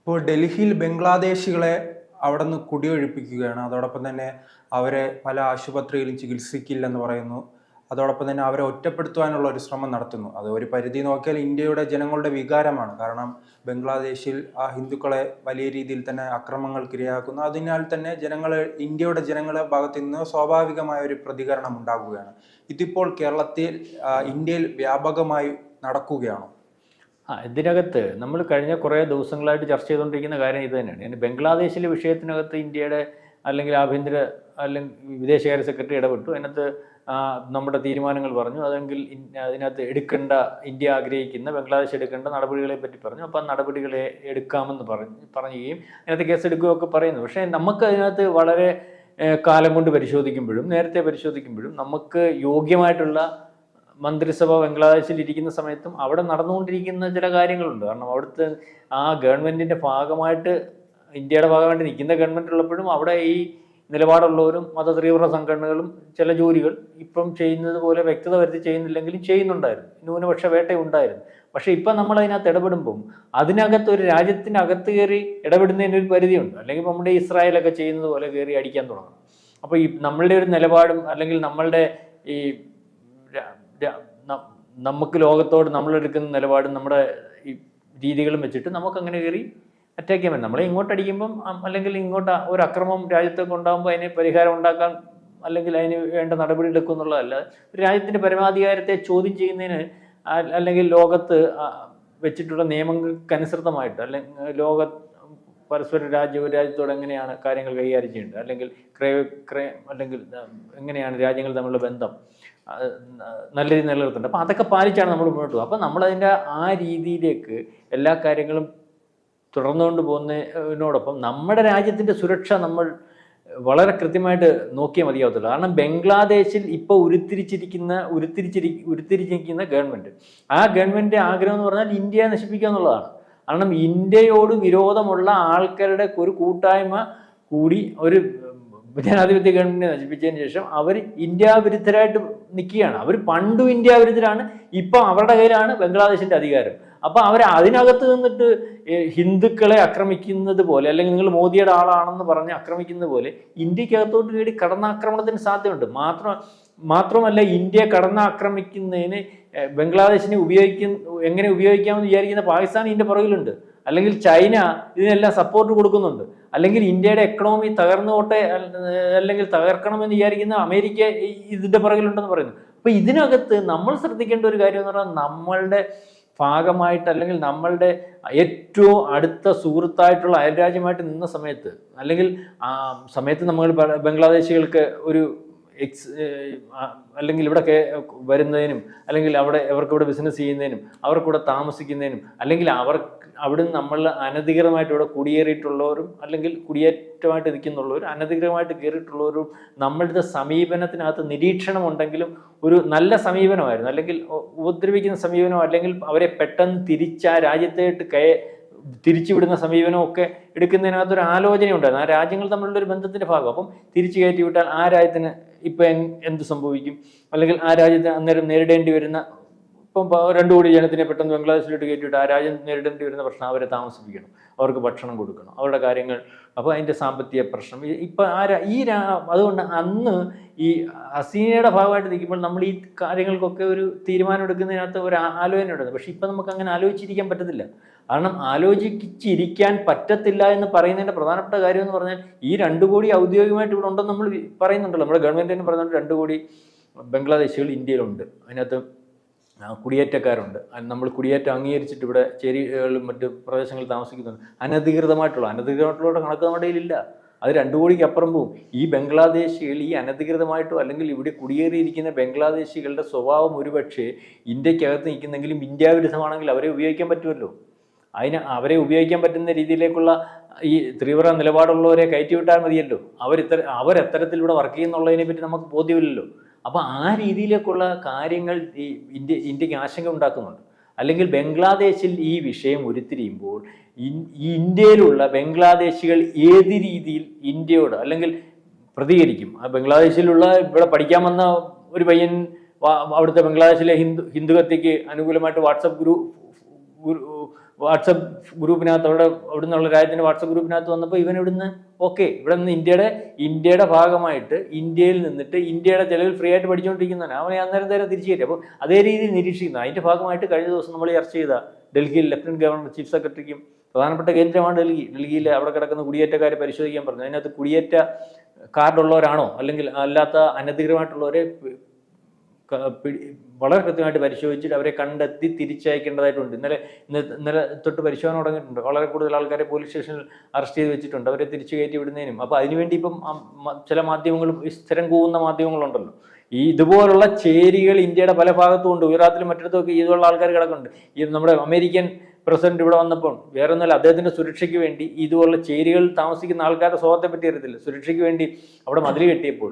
ഇപ്പോൾ ഡൽഹിയിൽ ബംഗ്ലാദേശികളെ അവിടെ നിന്ന് കുടിയൊഴിപ്പിക്കുകയാണ്. അതോടൊപ്പം തന്നെ അവരെ പല ആശുപത്രിയിലും ചികിത്സിക്കില്ലെന്ന് പറയുന്നു. അതോടൊപ്പം തന്നെ അവരെ ഒറ്റപ്പെടുത്തുവാനുള്ള ഒരു ശ്രമം നടത്തുന്നു. അത് ഒരു പരിധി നോക്കിയാൽ ഇന്ത്യയുടെ ജനങ്ങളുടെ വികാരമാണ്. കാരണം ബംഗ്ലാദേശിൽ ആ ഹിന്ദുക്കളെ വലിയ രീതിയിൽ തന്നെ അക്രമങ്ങൾക്ക് ഇരയാക്കുന്നു. അതിനാൽ തന്നെ ഇന്ത്യയുടെ ജനങ്ങളുടെ ഭാഗത്തു നിന്ന് സ്വാഭാവികമായ ഒരു പ്രതികരണം ഉണ്ടാകുകയാണ്. ഇതിപ്പോൾ ഇന്ത്യയിൽ വ്യാപകമായി നടക്കുകയാണോ? ഇതിനകത്ത് നമ്മൾ കഴിഞ്ഞ കുറേ ദിവസങ്ങളായിട്ട് ചർച്ച ചെയ്തുകൊണ്ടിരിക്കുന്ന കാര്യം ഇത് തന്നെയാണ്. yani ബംഗ്ലാദേശിലെ വിഷയത്തിനകത്ത് ഇന്ത്യയുടെ അല്ലെങ്കിൽ ആഭ്യന്തര അല്ലെങ്കിൽ വിദേശകാര്യ സെക്രട്ടറി ഇടപെട്ടു. അതിനകത്ത് നമ്മുടെ തീരുമാനങ്ങൾ പറഞ്ഞു. അതെങ്കിൽ അതിനകത്ത് ഇന്ത്യ ആഗ്രഹിക്കുന്ന ബംഗ്ലാദേശ് എടുക്കേണ്ട നടപടികളെ പറ്റി പറഞ്ഞു. അപ്പോൾ ആ നടപടികളെ എടുക്കാമെന്ന് പറയുകയും അതിനകത്ത് കേസെടുക്കുകയൊക്കെ പറയുന്നു. പക്ഷേ നമുക്ക് അതിനകത്ത് വളരെ കാലം കൊണ്ട് പരിശോധിക്കുമ്പോഴും നേരത്തെ പരിശോധിക്കുമ്പോഴും നമുക്ക് യോഗ്യമായിട്ടുള്ള മന്ത്രിസഭ ബംഗ്ലാദേശിൽ ഇരിക്കുന്ന സമയത്തും അവിടെ നടന്നുകൊണ്ടിരിക്കുന്ന ചില കാര്യങ്ങളുണ്ട്. കാരണം അവിടുത്തെ ആ ഗവൺമെൻറ്റിൻ്റെ ഭാഗമായിട്ട് ഇന്ത്യയുടെ ഭാഗമായിട്ട് നിൽക്കുന്ന ഗവൺമെൻറ് ഉള്ളപ്പോഴും അവിടെ ഈ നിലപാടുള്ളവരും മതതീവ്ര സംഘടനകളും ചില ജോലികൾ ഇപ്പം ചെയ്യുന്നത് പോലെ വ്യക്തത വരുത്തി ചെയ്യുന്നില്ലെങ്കിലും ചെയ്യുന്നുണ്ടായിരുന്നു. ന്യൂനപക്ഷ വേട്ടയുണ്ടായിരുന്നു. പക്ഷേ ഇപ്പം നമ്മൾ അതിനകത്ത് ഇടപെടുമ്പം അതിനകത്ത് ഒരു രാജ്യത്തിനകത്ത് കയറി ഇടപെടുന്നതിന് ഒരു പരിധിയുണ്ട്. അല്ലെങ്കിൽ നമ്മുടെ ഇസ്രായേലൊക്കെ ചെയ്യുന്നത് പോലെ കയറി അടിക്കാൻ തുടങ്ങും. അപ്പോൾ ഈ നമ്മളുടെ ഒരു നിലപാടും അല്ലെങ്കിൽ നമ്മളുടെ ഈ നമുക്ക് ലോകത്തോട് നമ്മളെടുക്കുന്ന നിലപാടും നമ്മുടെ ഈ രീതികളും വെച്ചിട്ട് നമുക്കങ്ങനെ കയറി അറ്റാക്ക് ചെയ്യാൻ പറ്റും. നമ്മളെ ഇങ്ങോട്ട് അടിക്കുമ്പം അല്ലെങ്കിൽ ഇങ്ങോട്ട് ഒരു അക്രമം രാജ്യത്തൊക്കെ ഉണ്ടാകുമ്പോൾ അതിന് പരിഹാരം ഉണ്ടാക്കാൻ അല്ലെങ്കിൽ അതിന് വേണ്ട നടപടി എടുക്കും എന്നുള്ളതല്ല. രാജ്യത്തിൻ്റെ പരമാധികാരത്തെ ചോദ്യം ചെയ്യുന്നതിന് അല്ലെങ്കിൽ ലോകത്ത് വെച്ചിട്ടുള്ള നിയമങ്ങൾക്കനുസൃതമായിട്ട് അല്ലെങ്കിൽ പരസ്പര രാജ്യത്തോട് എങ്ങനെയാണ് കാര്യങ്ങൾ കൈകാര്യം ചെയ്യേണ്ടത്, അല്ലെങ്കിൽ അല്ലെങ്കിൽ എങ്ങനെയാണ് രാജ്യങ്ങൾ തമ്മിലുള്ള ബന്ധം നല്ല രീതിയിൽ നിലനിർത്തുന്നുണ്ട്. അപ്പോൾ അതൊക്കെ പാലിച്ചാണ് നമ്മൾ മുന്നോട്ട് പോകുക. അപ്പോൾ നമ്മളതിൻ്റെ ആ രീതിയിലേക്ക് എല്ലാ കാര്യങ്ങളും തുടർന്നുകൊണ്ട് പോകുന്നതിനോടൊപ്പം നമ്മുടെ രാജ്യത്തിൻ്റെ സുരക്ഷ നമ്മൾ വളരെ കൃത്യമായിട്ട് നോക്കിയേ മതിയാവത്തുള്ളൂ. കാരണം ബംഗ്ലാദേശിൽ ഇപ്പോൾ ഉരുത്തിരിച്ചിരിക്കുന്ന ഗവൺമെൻറ്, ആ ഗവൺമെൻറ് ആഗ്രഹം എന്ന് പറഞ്ഞാൽ ഇന്ത്യയെ നശിപ്പിക്കുക എന്നുള്ളതാണ്. കാരണം ഇന്ത്യയോട് വിരോധമുള്ള ആൾക്കാരുടെ ഒരു കൂട്ടായ്മ കൂടി ഒരു ജനാധിപത്യ ഗവൺമെന്റിനെ നശിപ്പിച്ചതിന് ശേഷം അവർ ഇന്ത്യ വിരുദ്ധരായിട്ട് നിൽക്കുകയാണ്. അവർ പണ്ടും ഇന്ത്യ വിരുദ്ധരാണ്. ഇപ്പം അവരുടെ കയ്യിലാണ് ബംഗ്ലാദേശിന്റെ അധികാരം. അപ്പോൾ അവർ അതിനകത്ത് നിന്നിട്ട് ഹിന്ദുക്കളെ ആക്രമിക്കുന്നത് പോലെ, അല്ലെങ്കിൽ നിങ്ങൾ മോദിയുടെ ആളാണെന്ന് പറഞ്ഞ് ആക്രമിക്കുന്നത് പോലെ ഇന്ത്യക്കകത്തോട്ട് കയറി കടന്നാക്രമണത്തിന് സാധ്യതയുണ്ട്. മാത്രമല്ല ഇന്ത്യയെ കടന്നാക്രമിക്കുന്നതിന് ബംഗ്ലാദേശിനെ എങ്ങനെ ഉപയോഗിക്കാമെന്ന് വിചാരിക്കുന്ന പാകിസ്ഥാൻ ഇതിൻ്റെ പുറകിലുണ്ട്. അല്ലെങ്കിൽ ചൈന ഇതിനെല്ലാം സപ്പോർട്ട് കൊടുക്കുന്നുണ്ട്. അല്ലെങ്കിൽ ഇന്ത്യയുടെ എക്കണോമി തകർന്നുകൊട്ടെ അല്ലെങ്കിൽ തകർക്കണമെന്ന് വിചാരിക്കുന്ന അമേരിക്ക ഇതിൻ്റെ പുറകിലുണ്ടെന്ന് പറയുന്നു. അപ്പോൾ ഇതിനകത്ത് നമ്മൾ ശ്രദ്ധിക്കേണ്ട ഒരു കാര്യം എന്ന് പറഞ്ഞാൽ നമ്മളുടെ ഭാഗമായിട്ട് അല്ലെങ്കിൽ നമ്മളുടെ ഏറ്റവും അടുത്ത സുഹൃത്തായിട്ടുള്ള അയൽരാജ്യമായിട്ട് നിന്ന സമയത്ത് അല്ലെങ്കിൽ സമയത്ത് നമ്മൾ ബംഗ്ലാദേശികൾക്ക് ഒരു അല്ലെങ്കിൽ ഇവിടെ വരുന്നതിനും അല്ലെങ്കിൽ അവർക്കിവിടെ ബിസിനസ് ചെയ്യുന്നതിനും അവർക്കിവിടെ താമസിക്കുന്നതിനും അല്ലെങ്കിൽ അവിടുന്ന് നമ്മൾ അനധികൃതമായിട്ട് ഇവിടെ കുടിയേറിയിട്ടുള്ളവരും അല്ലെങ്കിൽ കുടിയേറ്റമായിട്ട് നിൽക്കുന്നുള്ളവരും അനധികൃതമായിട്ട് കയറിയിട്ടുള്ളവരും നമ്മളുടെ സമീപനത്തിനകത്ത് നിരീക്ഷണം ഉണ്ടെങ്കിലും ഒരു നല്ല സമീപനമായിരുന്നു. അല്ലെങ്കിൽ ഉപദ്രവിക്കുന്ന സമീപനം അല്ലെങ്കിൽ അവരെ പെട്ടെന്ന് ആ രാജ്യത്തേട്ട് തിരിച്ചുവിടുന്ന സമീപനമൊക്കെ എടുക്കുന്നതിനകത്തൊരു ആലോചന ഉണ്ടായിരുന്നു. ആ രാജ്യങ്ങൾ തമ്മിലുള്ള ഒരു ബന്ധത്തിൻ്റെ ഭാഗം. അപ്പം തിരിച്ചു കയറ്റി വിട്ടാൽ ആ രാജ്യത്തിന് ഇപ്പം എന്ത് സംഭവിക്കും, അല്ലെങ്കിൽ ആ രാജ്യത്തിന് അന്നേരം നേരിടേണ്ടി വരുന്ന ഇപ്പം 2 കോടി ജനത്തിനെ പെട്ടെന്ന് ബംഗ്ലാദേശിലോട്ട് കയറ്റിയിട്ട് ആ രാജ്യം നേരിടേണ്ടി വരുന്ന പ്രശ്നം, അവരെ താമസിപ്പിക്കണം, അവർക്ക് ഭക്ഷണം കൊടുക്കണം, അവരുടെ കാര്യങ്ങൾ, അപ്പോൾ അതിൻ്റെ സാമ്പത്തിക പ്രശ്നം ഇപ്പം അതുകൊണ്ട് അന്ന് ഈ ഹസീനയുടെ ഭാഗമായിട്ട് നിൽക്കുമ്പോൾ നമ്മൾ ഈ കാര്യങ്ങൾക്കൊക്കെ ഒരു തീരുമാനം എടുക്കുന്നതിനകത്ത് ഒരു ആലോചന ഉണ്ടായിരുന്നു. പക്ഷെ ഇപ്പം നമുക്ക് അങ്ങനെ ആലോചിച്ചിരിക്കാൻ പറ്റത്തില്ല. കാരണം ആലോചിച്ചിരിക്കാൻ പറ്റത്തില്ല എന്ന് പറയുന്നതിൻ്റെ പ്രധാനപ്പെട്ട കാര്യം എന്ന് പറഞ്ഞാൽ ഈ 2 കോടി ഔദ്യോഗികമായിട്ട് ഇവിടെ ഉണ്ടെന്ന് നമ്മൾ പറയുന്നുണ്ടല്ലോ. നമ്മുടെ ഗവൺമെൻറ് തന്നെ പറയുന്നുണ്ട് 2 കോടി ബംഗ്ലാദേശികൾ ഇന്ത്യയിലുണ്ട്. അതിനകത്ത് കുടിയേറ്റക്കാരുണ്ട്. നമ്മൾ കുടിയേറ്റം അംഗീകരിച്ചിട്ട് ഇവിടെ ചേരികളിലും മറ്റ് പ്രദേശങ്ങളിൽ താമസിക്കുന്നുണ്ട്. അനധികൃതമായിട്ടുള്ള കണക്ക് നമ്മുടെ കയ്യിലില്ല. അത് 2 കോടിക്ക് അപ്പുറം പോവും. ഈ ബംഗ്ലാദേശികൾ ഈ അനധികൃതമായിട്ടോ അല്ലെങ്കിൽ ഇവിടെ കുടിയേറിയിരിക്കുന്ന ബംഗ്ലാദേശികളുടെ സ്വഭാവം ഒരുപക്ഷെ ഇന്ത്യക്കകത്ത് നിൽക്കുന്നെങ്കിലും ഇന്ത്യ വിരുദ്ധമാണെങ്കിൽ അവരെ ഉപയോഗിക്കാൻ പറ്റുമല്ലോ. അവരെ ഉപയോഗിക്കാൻ പറ്റുന്ന രീതിയിലേക്കുള്ള ഈ തീവ്ര നിലപാടുള്ളവരെ കയറ്റിവിട്ടാൽ മതിയല്ലോ. അവരെത്തരത്തിലൂടെ വർക്ക് ചെയ്യുന്നുള്ളതിനെ പറ്റി നമുക്ക് ബോധ്യമില്ലല്ലോ. അപ്പോൾ ആ രീതിയിലേക്കുള്ള കാര്യങ്ങൾ ഈ ഇന്ത്യക്ക് ആശങ്ക ഉണ്ടാക്കുന്നുണ്ട്. അല്ലെങ്കിൽ ബംഗ്ലാദേശിൽ ഈ വിഷയം ഉരുത്തിരിയുമ്പോൾ ഇന്ത്യയിലുള്ള ബംഗ്ലാദേശികൾ ഏത് രീതിയിൽ ഇന്ത്യയോട് അല്ലെങ്കിൽ പ്രതികരിക്കും. ബംഗ്ലാദേശിലുള്ള ഇവിടെ പഠിക്കാൻ വന്ന ഒരു പയ്യൻ അവിടുത്തെ ബംഗ്ലാദേശിലെ ഹിന്ദുത്വയ്ക്ക് അനുകൂലമായിട്ട് വാട്സപ്പ് ഗ്രൂപ്പിനകത്ത് അവിടെ നിന്നുള്ള രാജ്യത്തിന്റെ വാട്സപ്പ് ഗ്രൂപ്പിനകത്ത് വന്നപ്പോൾ ഇവൻ ഇവിടുന്ന് ഓക്കെ ഇവിടെ നിന്ന് ഇന്ത്യയുടെ ഭാഗമായിട്ട് ഇന്ത്യയിൽ നിന്നിട്ട് ഇന്ത്യയുടെ ചെലവിൽ ഫ്രീ ആയിട്ട് പഠിച്ചുകൊണ്ടിരിക്കുന്നതാണ്. അവനെ അന്നേരം തിരിച്ചു കയറ്റി. അപ്പോൾ അതേ രീതിയിൽ നിരീക്ഷിക്കുന്നു. അതിന്റെ ഭാഗമായിട്ട് കഴിഞ്ഞ ദിവസം നമ്മൾ ചർച്ച ചെയ്ത ഡൽഹിയിൽ ലഫ്റ്റനന്റ് ഗവർണർ ചീഫ് സെക്രട്ടറിക്കും പ്രധാനപ്പെട്ട കേന്ദ്രമാണ് ഡൽഹിയിൽ അവിടെ കിടക്കുന്ന കുടിയേറ്റക്കാരെ പരിശോധിക്കാൻ പറഞ്ഞു. അതിനകത്ത് കുടിയേറ്റ കാർഡുള്ളവരാണോ അല്ലെങ്കിൽ അല്ലാത്ത അനധികൃതമായിട്ടുള്ളവരെ വളരെ കൃത്യമായിട്ട് പരിശോധിച്ചിട്ട് അവരെ കണ്ടെത്തി തിരിച്ചയക്കേണ്ടതായിട്ടുണ്ട്. ഇന്നലെ തൊട്ട് പരിശോധന തുടങ്ങിയിട്ടുണ്ട്. വളരെ കൂടുതൽ ആൾക്കാരെ പോലീസ് സ്റ്റേഷനിൽ അറസ്റ്റ് ചെയ്ത് വെച്ചിട്ടുണ്ട്, അവരെ തിരിച്ചു കയറ്റി വിടുന്നതിനും. അപ്പോൾ അതിനുവേണ്ടി ഇപ്പം ചില മാധ്യമങ്ങളും സ്ഥിരം കൂവുന്ന മാധ്യമങ്ങളുണ്ടല്ലോ, ഈ ഇതുപോലുള്ള ചേരികൾ ഇന്ത്യയുടെ പല ഭാഗത്തും ഉണ്ട്. ഗുജറാത്തിലും മറ്റിടത്തുമൊക്കെ ഇതുപോലുള്ള ആൾക്കാർ കിടക്കുന്നുണ്ട്. ഈ നമ്മുടെ അമേരിക്കൻ പ്രസിഡന്റ് ഇവിടെ വന്നപ്പോൾ വേറെ ഒന്നുമല്ല, അദ്ദേഹത്തിന്റെ സുരക്ഷയ്ക്ക് വേണ്ടി ഇതുപോലുള്ള ചേരികളിൽ താമസിക്കുന്ന ആൾക്കാരുടെ സ്വഭാവത്തെ പറ്റി അറിയത്തില്ല, സുരക്ഷയ്ക്ക് വേണ്ടി അവിടെ മതിൽ കെട്ടിയപ്പോൾ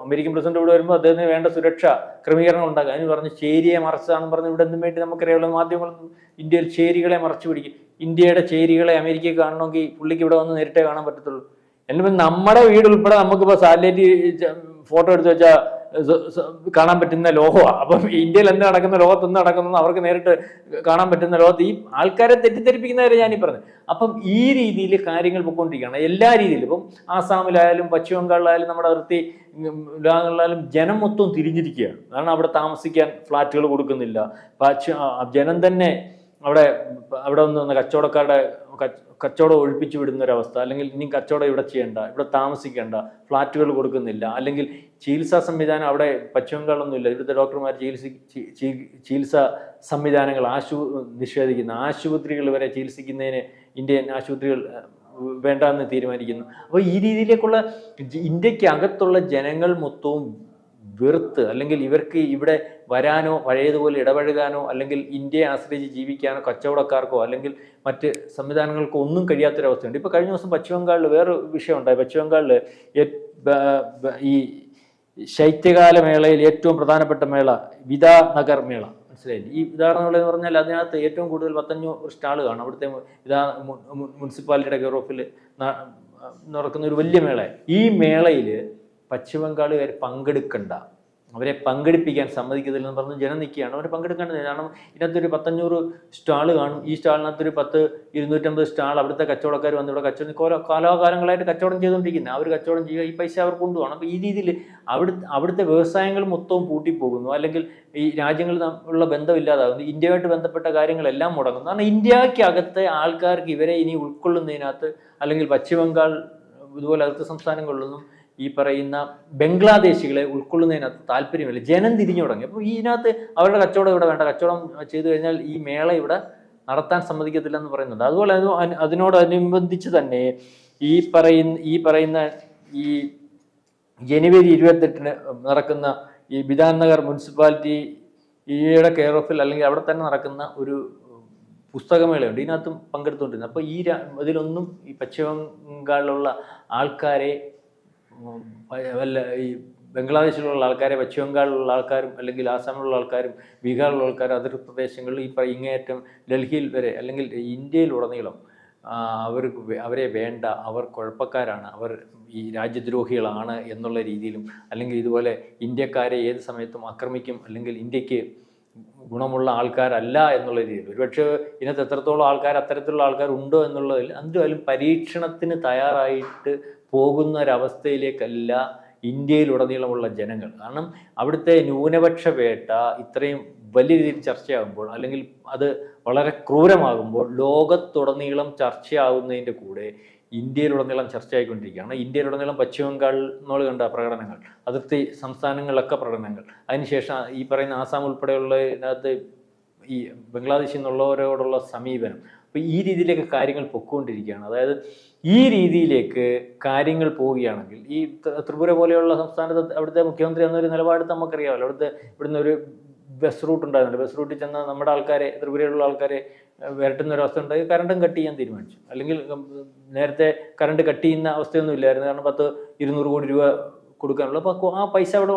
അമേരിക്കൻ പ്രസിഡന്റ് ഇവിടെ വരുമ്പോൾ അദ്ദേഹത്തിന് വേണ്ട സുരക്ഷ ക്രമീകരണങ്ങൾ ഉണ്ടാക്കുക. അതിന് പറഞ്ഞ് ചേരിയെ മറച്ചാണെന്ന് പറഞ്ഞ് ഇവിടെ എന്തും വേണ്ടി നമുക്കറിയാവുന്ന മാധ്യമങ്ങൾ ഇന്ത്യയിൽ ചേരികളെ മറച്ചു പിടിക്കും. ഇന്ത്യയുടെ ചേരികളെ അമേരിക്കയിൽ കാണണമെങ്കിൽ പുള്ളിക്ക് ഇവിടെ വന്ന് നേരിട്ടേ കാണാൻ പറ്റത്തുള്ളൂ. എന്നിട്ട് നമ്മുടെ വീട് ഉൾപ്പെടെ നമുക്കിപ്പോൾ സാറ്റലൈറ്റ് ഫോട്ടോ എടുത്ത് വെച്ചാൽ കാണാൻ പറ്റുന്ന ലോകമാണ്. അപ്പം ഇന്ത്യയിൽ എന്ത് നടക്കുന്ന, ലോകത്ത് എന്ത് നടക്കുന്നു അവർക്ക് നേരിട്ട് കാണാൻ പറ്റുന്ന ലോകത്ത് ഈ ആൾക്കാരെ തെറ്റിദ്ധരിപ്പിക്കുന്നവരെ ഞാനീ പറഞ്ഞത്. അപ്പം ഈ രീതിയിൽ കാര്യങ്ങൾ പൊയ്ക്കൊണ്ടിരിക്കുകയാണ് എല്ലാ രീതിയിലും. ഇപ്പം ആസാമിലായാലും പശ്ചിമ ബംഗാളിലായാലും നമ്മുടെ അതിർത്തി ഭാഗങ്ങളിലായാലും ജനം മൊത്തം തിരിഞ്ഞിരിക്കുകയാണ്. കാരണം അവിടെ താമസിക്കാൻ ഫ്ലാറ്റുകൾ കൊടുക്കുന്നില്ല. ജനം തന്നെ അവിടെ വന്ന് കച്ചവടക്കാരുടെ കച്ചവടം ഒഴിപ്പിച്ചു വിടുന്ന ഒരവസ്ഥ, അല്ലെങ്കിൽ ഇനി കച്ചവടം ഇവിടെ ചെയ്യേണ്ട, ഇവിടെ താമസിക്കേണ്ട, ഫ്ലാറ്റുകൾ കൊടുക്കുന്നില്ല, അല്ലെങ്കിൽ ചികിത്സാ സംവിധാനം അവിടെ പശ്ചിമ ബംഗാളൊന്നുമില്ല. ഇവിടുത്തെ ഡോക്ടർമാർ ചികിത്സാ സംവിധാനങ്ങൾ നിഷേധിക്കുന്ന ആശുപത്രികൾ വരെ ചികിത്സിക്കുന്നതിന് ഇന്ത്യൻ ആശുപത്രികൾ വേണ്ടെന്ന് തീരുമാനിക്കുന്നു. അപ്പോൾ ഈ രീതിയിലേക്കുള്ള ഇന്ത്യക്ക് അകത്തുള്ള ജനങ്ങൾ മൊത്തവും വെറുത്ത്, അല്ലെങ്കിൽ ഇവർക്ക് ഇവിടെ വരാനോ പഴയതുപോലെ ഇടപഴകാനോ അല്ലെങ്കിൽ ഇന്ത്യയെ ആശ്രയിച്ച് ജീവിക്കാനോ കച്ചവടക്കാർക്കോ അല്ലെങ്കിൽ മറ്റ് സംവിധാനങ്ങൾക്കോ ഒന്നും കഴിയാത്തൊരവസ്ഥയുണ്ട്. ഇപ്പോൾ കഴിഞ്ഞ ദിവസം പശ്ചിമ ബംഗാളിൽ വേറെ വിഷയം ഉണ്ടായി. പശ്ചിമ ബംഗാളിൽ ഈ ശൈത്യകാല മേളയിൽ ഏറ്റവും പ്രധാനപ്പെട്ട മേള വിധാ നഗർ മേള, മനസ്സിലായില്ലേ? ഈ വിധാനങ്ങൾ എന്ന് പറഞ്ഞാൽ അതിനകത്ത് ഏറ്റവും കൂടുതൽ 500 സ്റ്റാൾ കാണും. അവിടുത്തെ മുനിസിപ്പാലിറ്റിയുടെ കെയർ ഓഫിൽ നടക്കുന്ന ഒരു വലിയ മേള. ഈ മേളയിൽ പശ്ചിമ ബംഗാളുകാർ പങ്കെടുക്കണ്ട, അവരെ പങ്കെടുപ്പിക്കാൻ സമ്മതിക്കത്തില്ലെന്ന് പറഞ്ഞ് ജനം നിൽക്കുകയാണ്. അവരെ പങ്കെടുക്കേണ്ടത്. കാരണം ഇതിനകത്തൊരു 500 സ്റ്റാൾ കാണും. ഈ സ്റ്റാളിനകത്തൊരു 250 സ്റ്റാൾ അവിടുത്തെ കച്ചവടക്കാർ വന്ന് ഇവിടെ കച്ചവടം കാലാകാലങ്ങളായിട്ട് കച്ചവടം ചെയ്തുകൊണ്ടിരിക്കുന്നത്. അവർ കച്ചവടം ചെയ്യുക, ഈ പൈസ അവർ കൊണ്ടുപോകണം. അപ്പോൾ ഈ രീതിയിൽ അവിടുത്തെ വ്യവസായങ്ങൾ മൊത്തവും പൂട്ടിപ്പോകുന്നു, അല്ലെങ്കിൽ ഈ രാജ്യങ്ങളിൽ ഉള്ള ബന്ധമില്ലാതാകുന്നു, ഇന്ത്യയുമായിട്ട് ബന്ധപ്പെട്ട കാര്യങ്ങളെല്ലാം മുടങ്ങുന്നു. കാരണം ഇന്ത്യക്കകത്തെ ആൾക്കാർക്ക് ഇവരെ ഇനി ഉൾക്കൊള്ളുന്നതിനകത്ത്, അല്ലെങ്കിൽ പശ്ചിമ ബംഗാൾ ഇതുപോലെ അടുത്ത സംസ്ഥാനങ്ങളിലൊന്നും ഈ പറയുന്ന ബംഗ്ലാദേശികളെ ഉൾക്കൊള്ളുന്നതിനകത്ത് താല്പര്യമില്ല. ജനം തിരിഞ്ഞു തുടങ്ങി. അപ്പോൾ ഇതിനകത്ത് അവരുടെ കച്ചവടം ഇവിടെ വേണ്ട, കച്ചവടം ചെയ്തു കഴിഞ്ഞാൽ ഈ മേള ഇവിടെ നടത്താൻ സമ്മതിക്കത്തില്ല എന്ന് പറയുന്നുണ്ട്. അതുപോലെ അതിനോടനുബന്ധിച്ച് തന്നെ ഈ പറയുന്ന ഈ ജനുവരി 28 നടക്കുന്ന ഈ ബിധാൻ നഗർ മുനിസിപ്പാലിറ്റിയുടെ കെയർ ഓഫിൽ, അല്ലെങ്കിൽ അവിടെ തന്നെ നടക്കുന്ന ഒരു പുസ്തകമേളയുണ്ട്. ഇതിനകത്തും പങ്കെടുത്തുകൊണ്ടിരുന്നത്. അപ്പോൾ ഇതിലൊന്നും ഈ പശ്ചിമ ബംഗാളിലുള്ള ആൾക്കാരെ ഈ ബംഗ്ലാദേശിലുള്ള ആൾക്കാരെ പശ്ചിമ ബംഗാളിലുള്ള ആൾക്കാരും, അല്ലെങ്കിൽ ആസാമിലുള്ള ആൾക്കാരും, ബീഹാറിലുള്ള ആൾക്കാരും, അതിർത്തി പ്രദേശങ്ങളിൽ ഇങ്ങേയറ്റം ഡൽഹിയിൽ വരെ, അല്ലെങ്കിൽ ഇന്ത്യയിലുടനീളം അവരെ വേണ്ട, അവർ കുഴപ്പക്കാരാണ്, അവർ ഈ രാജ്യദ്രോഹികളാണ് എന്നുള്ള രീതിയിലും, അല്ലെങ്കിൽ ഇതുപോലെ ഇന്ത്യക്കാരെ ഏത് സമയത്തും ആക്രമിക്കും, അല്ലെങ്കിൽ ഇന്ത്യക്ക് ഗുണമുള്ള ആൾക്കാരല്ല എന്നുള്ള രീതിയിൽ. ഒരുപക്ഷെ ഇതിനകത്ത് എത്രത്തോളം അത്തരത്തിലുള്ള ആൾക്കാർ ഉണ്ടോ എന്നുള്ളതിൽ എന്തായാലും പരീക്ഷണത്തിന് തയ്യാറായിട്ട് പോകുന്ന ഒരവസ്ഥയിലേക്കല്ല ഇന്ത്യയിലുടനീളമുള്ള ജനങ്ങൾ. കാരണം അവിടുത്തെ ന്യൂനപക്ഷ വേട്ട ഇത്രയും വലിയ രീതിയിൽ ചർച്ചയാകുമ്പോൾ, അല്ലെങ്കിൽ അത് വളരെ ക്രൂരമാകുമ്പോൾ ലോകത്തുടനീളം ചർച്ചയാകുന്നതിൻ്റെ കൂടെ ഇന്ത്യയിലുടനീളം ചർച്ചയായിക്കൊണ്ടിരിക്കുകയാണ്. ഇന്ത്യയിലുടനീളം പശ്ചിമ ബംഗാളിൽ കണ്ട പ്രകടനങ്ങൾ, അതിർത്തി സംസ്ഥാനങ്ങളിലൊക്കെ പ്രകടനങ്ങൾ, അതിനുശേഷം ഈ പറയുന്ന ആസാം ഉൾപ്പെടെയുള്ളതിനകത്ത് ഈ ബംഗ്ലാദേശിൽ നിന്നുള്ളവരോടുള്ള സമീപനം. അപ്പോൾ ഈ രീതിയിലേക്ക് കാര്യങ്ങൾ പൊയ്ക്കൊണ്ടിരിക്കുകയാണ്. അതായത് ഈ രീതിയിലേക്ക് കാര്യങ്ങൾ പോവുകയാണെങ്കിൽ ഈ ത്രിപുര പോലെയുള്ള സംസ്ഥാനത്ത് അവിടുത്തെ മുഖ്യമന്ത്രി എന്നൊരു നിലപാട് നമുക്കറിയാമല്ലോ. ഇവിടുന്ന് ഒരു ബസ് റൂട്ട് ഉണ്ടായിരുന്നുണ്ട്. ബസ് റൂട്ടിൽ ചെന്ന് നമ്മുടെ ആൾക്കാരെ, ത്രിപുരയിലുള്ള ആൾക്കാരെ വരട്ടുന്ന ഒരവസ്ഥ ഉണ്ടായി. കറണ്ടും കട്ട് ചെയ്യാൻ തീരുമാനിച്ചു. അല്ലെങ്കിൽ നേരത്തെ കറണ്ട് കട്ട് ചെയ്യുന്ന അവസ്ഥയൊന്നും ഇല്ലായിരുന്നു. കാരണം 200 കോടി രൂപ കൊടുക്കാനുള്ള. അപ്പോൾ ആ പൈസ അവിടെ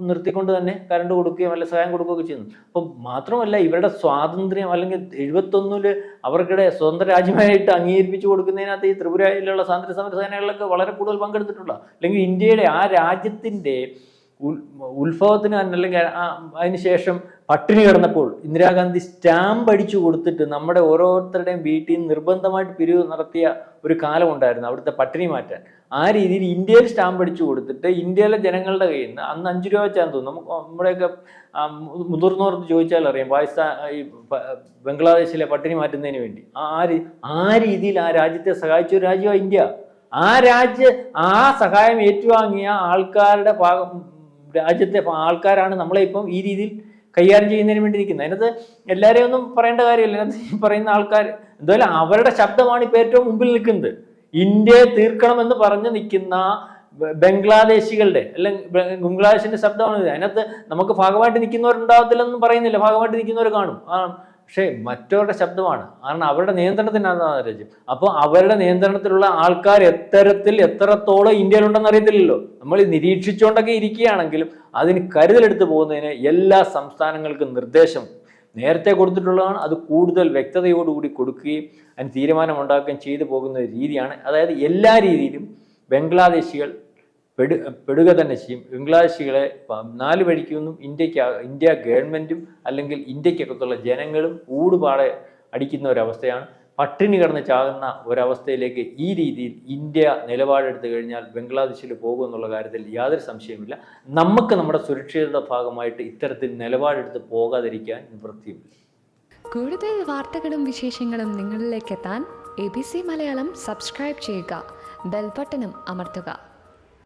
നിർത്തിക്കൊണ്ട് തന്നെ കറണ്ട് കൊടുക്കുകയും അല്ല സഹായം കൊടുക്കുകയൊക്കെ ചെയ്യുന്നു. അപ്പം മാത്രമല്ല ഇവരുടെ സ്വാതന്ത്ര്യം, അല്ലെങ്കിൽ 71 അവർക്കിടെ സ്വതന്ത്ര രാജ്യമായിട്ട് അംഗീകരിപ്പിച്ചു കൊടുക്കുന്നതിനകത്ത് ഈ ത്രിപുരയിലുള്ള സ്വാതന്ത്ര്യ സമര സേനകളിലൊക്കെ വളരെ കൂടുതൽ പങ്കെടുത്തിട്ടുള്ള, അല്ലെങ്കിൽ ഇന്ത്യയുടെ ആ രാജ്യത്തിൻ്റെ ഉത്ഭവത്തിന് അല്ലെങ്കിൽ അതിനുശേഷം പട്ടിണി കിടന്നപ്പോൾ ഇന്ദിരാഗാന്ധി സ്റ്റാമ്പ് അടിച്ചു കൊടുത്തിട്ട് നമ്മുടെ ഓരോരുത്തരുടെയും വീട്ടിൽ നിന്ന് നിർബന്ധമായിട്ട് പിരിവ് നടത്തിയ ഒരു കാലം ഉണ്ടായിരുന്നു അവിടുത്തെ പട്ടിണി മാറ്റാൻ. ആ രീതിയിൽ ഇന്ത്യയിൽ സ്റ്റാമ്പ് അടിച്ചു കൊടുത്തിട്ട് ഇന്ത്യയിലെ ജനങ്ങളുടെ കയ്യിൽ നിന്ന് അന്ന് 5 രൂപ വെച്ചാന്ന് തോന്നുന്നു, നമുക്ക് നമ്മുടെയൊക്കെ മുതിർന്നവർക്ക് ചോദിച്ചാൽ അറിയാം, പാകിസ്ഥാൻ ഈ ബംഗ്ലാദേശിലെ പട്ടിണി മാറ്റുന്നതിന് വേണ്ടി ആ രീതിയിൽ ആ രാജ്യത്തെ സഹായിച്ച ഒരു രാജ്യമാണ് ഇന്ത്യ. ആ സഹായം ഏറ്റുവാങ്ങിയ ആൾക്കാരുടെ രാജ്യത്തെ ആൾക്കാരാണ് നമ്മളെ ഇപ്പം ഈ രീതിയിൽ കൈകാര്യം ചെയ്യുന്നതിന് വേണ്ടി നിൽക്കുന്നത്. അതിനകത്ത് എല്ലാവരെയും ഒന്നും പറയേണ്ട കാര്യമില്ല. അതിനകത്ത് പറയുന്ന ആൾക്കാർ എന്തായാലും അവരുടെ ശബ്ദമാണ് ഇപ്പം ഏറ്റവും മുമ്പിൽ നിൽക്കുന്നത്. ഇന്ത്യയെ തീർക്കണമെന്ന് പറഞ്ഞ് നിൽക്കുന്ന ബംഗ്ലാദേശികളുടെ അല്ലെങ്കിൽ ബംഗ്ലാദേശിന്റെ ശബ്ദമാണ്. അതിനകത്ത് നമുക്ക് ഭാഗമായിട്ട് നിൽക്കുന്നവരുണ്ടാവത്തില്ലെന്നും പറയുന്നില്ല, ഭാഗമായിട്ട് നിൽക്കുന്നവർ കാണും. പക്ഷേ മറ്റവരുടെ ശബ്ദമാണ്. കാരണം അവരുടെ നിയന്ത്രണത്തിനാണ് ആ രാജ്യം. അപ്പോൾ അവരുടെ നിയന്ത്രണത്തിലുള്ള ആൾക്കാർ എത്രത്തോളം ഇന്ത്യയിലുണ്ടെന്ന് അറിയത്തില്ലല്ലോ. നമ്മൾ നിരീക്ഷിച്ചുകൊണ്ടൊക്കെ ഇരിക്കുകയാണെങ്കിലും അതിന് കരുതലെടുത്ത് പോകുന്നതിന് എല്ലാ സംസ്ഥാനങ്ങൾക്കും നിർദ്ദേശം നേരത്തെ കൊടുത്തിട്ടുള്ളതാണ്. അത് കൂടുതൽ വ്യക്തതയോടുകൂടി കൊടുക്കുകയും അതിന് തീരുമാനമുണ്ടാക്കുകയും ചെയ്തു പോകുന്ന ഒരു രീതിയാണ്. അതായത് എല്ലാ രീതിയിലും ബംഗ്ലാദേശികൾ പെടുക തന്നെ ചെയ്യും. ബംഗ്ലാദേശികളെ 4 വഴിക്കൊന്നും ഇന്ത്യ ഗവൺമെൻറ്റും അല്ലെങ്കിൽ ഇന്ത്യക്കകത്തുള്ള ജനങ്ങളും ഊടുപാടെ അടിക്കുന്ന ഒരവസ്ഥയാണ്. പട്ടിണി കിടന്ന് ചാകുന്ന ഒരവസ്ഥയിലേക്ക് ഈ രീതിയിൽ ഇന്ത്യ നിലപാടെടുത്തു കഴിഞ്ഞാൽ ബംഗ്ലാദേശിൽ പോകുമെന്നുള്ള കാര്യത്തിൽ യാതൊരു സംശയമില്ല. നമുക്ക് നമ്മുടെ സുരക്ഷിതയുടെ ഭാഗമായിട്ട് ഇത്തരത്തിൽ നിലപാടെടുത്ത് പോകാതിരിക്കാൻ നിവൃത്തിയില്ല. കൂടുതൽ വാർത്തകളും വിശേഷങ്ങളും നിങ്ങളിലേക്ക് എത്താൻ ABC മലയാളം സബ്സ്ക്രൈബ് ചെയ്യുക, ബെൽ ബട്ടണും അമർത്തുക.